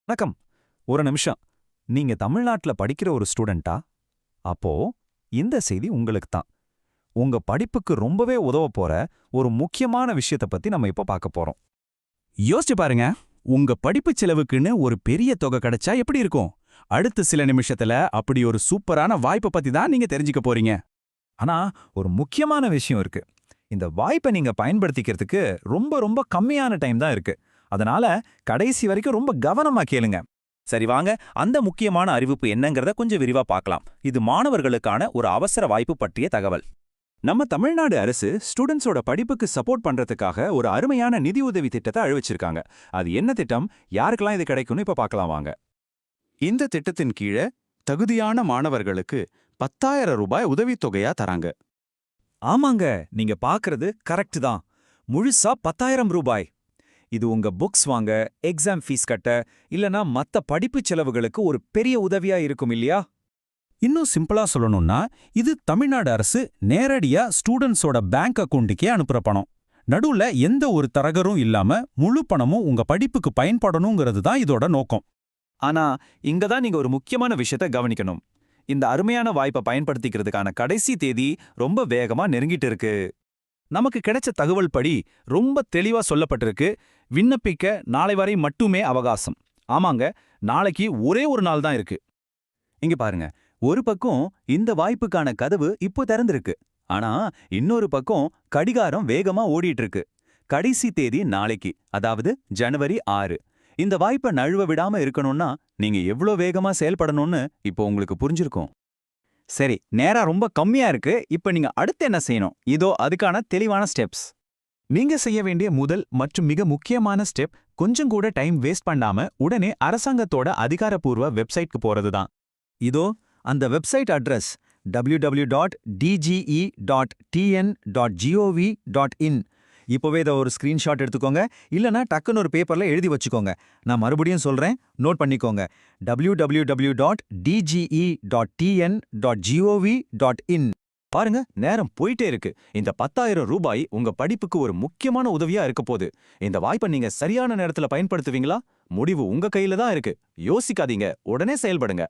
வணக்கம். ஒரு நிமிஷம். நீங்க தமிழ்நாட்டுல படிக்கிற ஒரு ஸ்டூடெண்ட்டா? அப்போ இந்த செய்தி உங்களுக்கு தான். உங்க படிப்புக்கு ரொம்பவே உதவப் போற ஒரு முக்கியமான விஷயத்த பத்தி நம்ம இப்ப பார்க்க போறோம். யோசிச்சு பாருங்க, உங்க படிப்பு செலவுக்குன்னு ஒரு பெரிய தொகை கிடைச்சா எப்படி இருக்கும்? அடுத்த சில நிமிஷத்துல அப்படி ஒரு சூப்பரான வாய்ப்பை பத்தி தான் நீங்க தெரிஞ்சுக்க போறீங்க. ஆனா ஒரு முக்கியமான விஷயம் இருக்கு. இந்த வாய்ப்பை நீங்க பயன்படுத்திக்கிறதுக்கு ரொம்ப ரொம்ப கம்மியான டைம் தான் இருக்கு. அதனால கடைசி வரைக்கும் ரொம்ப கவனமா கேளுங்க. சரி வாங்க, அந்த முக்கியமான அறிவிப்பு என்னங்கிறத கொஞ்சம் விரிவா பார்க்கலாம். இது மாணவர்களுக்கான ஒரு அவசர வாய்ப்பு பற்றிய தகவல். நம்ம தமிழ்நாடு அரசு ஸ்டூடெண்ட்ஸோட படிப்புக்கு சப்போர்ட் பண்றதுக்காக ஒரு அருமையான நிதி உதவி திட்டத்தை அழிவச்சிருக்காங்க. அது என்ன திட்டம், யாருக்கெல்லாம் இது கிடைக்கும்னு இப்ப பார்க்கலாம் வாங்க. இந்த திட்டத்தின் கீழே தகுதியான மாணவர்களுக்கு 10,000 ரூபாய் உதவித்தொகையா தராங்க. ஆமாங்க, நீங்க பார்க்கறது கரெக்ட் தான். முழுசா 10,000 ரூபாய். இது உங்க புக்ஸ் வாங்க, எக்ஸாம் ஃபீஸ் கட்ட, இல்லனா மத்த படிப்பு செலவுகளுக்கு ஒரு பெரிய உதவியா இருக்கும் இல்லையா? இன்னும் சிம்பிளா சொல்லணும்னா, இது தமிழ்நாடு அரசு நேரடியா ஸ்டூடெண்ட்ஸோட பேங்க் அக்கவுண்ட்டுக்கே அனுப்புற பணம். நடுவுல எந்த ஒரு தரகரும் இல்லாம முழு பணமும் உங்க படிப்புக்கு பயன்படணுங்கிறது தான் இதோட நோக்கம். ஆனா இங்க தான் நீங்க ஒரு முக்கியமான விஷயத்த கவனிக்கணும். இந்த அருமையான வாய்ப்பை பயன்படுத்திக்கிறதுக்கான கடைசி தேதி ரொம்ப வேகமா நெருங்கிட்டு இருக்கு. நமக்கு கிடைச்ச தகவல் படி ரொம்ப தெளிவா சொல்லப்பட்டிருக்கு. விண்ணப்பிக்க நாளை வரை மட்டுமே அவகாசம். ஆமாங்க, நாளைக்கு ஒரே ஒரு நாள் தான் இருக்கு. இங்க பாருங்க, ஒரு பக்கம் இந்த வாய்ப்புக்கான கதவு இப்போ திறந்திருக்கு. ஆனா இன்னொரு பக்கம் கடிகாரம் வேகமா ஓடிட்டு இருக்கு. கடைசி தேதி நாளைக்கு, அதாவது ஜனவரி 6. இந்த வாய்ப்பை நழுவ விடாம இருக்கணும்னா நீங்க எவ்ளோ வேகமா செயல்படணும்னு இப்போ உங்களுக்கு புரிஞ்சிருக்கும். சரி, நேரம் ரொம்ப கம்மியா இருக்கு. இப்ப நீங்க அடுத்து என்ன செய்யணும்? இதோ அதுக்கான தெளிவான ஸ்டெப்ஸ். நீங்க செய்ய வேண்டிய முதல் மற்றும் மிக முக்கியமான ஸ்டெப், கொஞ்சம் கூட டைம் வேஸ்ட் பண்ணாம உடனே அரசாங்கத்தோட அதிகாரப்பூர்வ வெப்சைட்க்கு போறது தான். இதோ அந்த வெப்சைட் அட்ரஸ் www.dge.tn.gov.in. இப்போவே இதை ஒரு ஸ்கிரீன்ஷாட் எடுத்துக்கோங்க, இல்லனா டக்குன்னு ஒரு பேப்பர்ல எழுதி வச்சுக்கோங்க. நான் மறுபடியும் சொல்றேன், நோட் பண்ணிக்கோங்க. www.dge.tn.gov.in. பாருங்க, நேரம் போயிட்டே இருக்கு. இந்த 10,000 ரூபாய் உங்க படிப்புக்கு ஒரு முக்கியமான உதவியா இருக்க போகுது. இந்த வாய்ப்பை நீங்க சரியான நேரத்துல பயன்படுத்துவீங்களா? முடிவு உங்க கையில தான் இருக்கு. யோசிக்காதீங்க, உடனே செயல்படுங்க.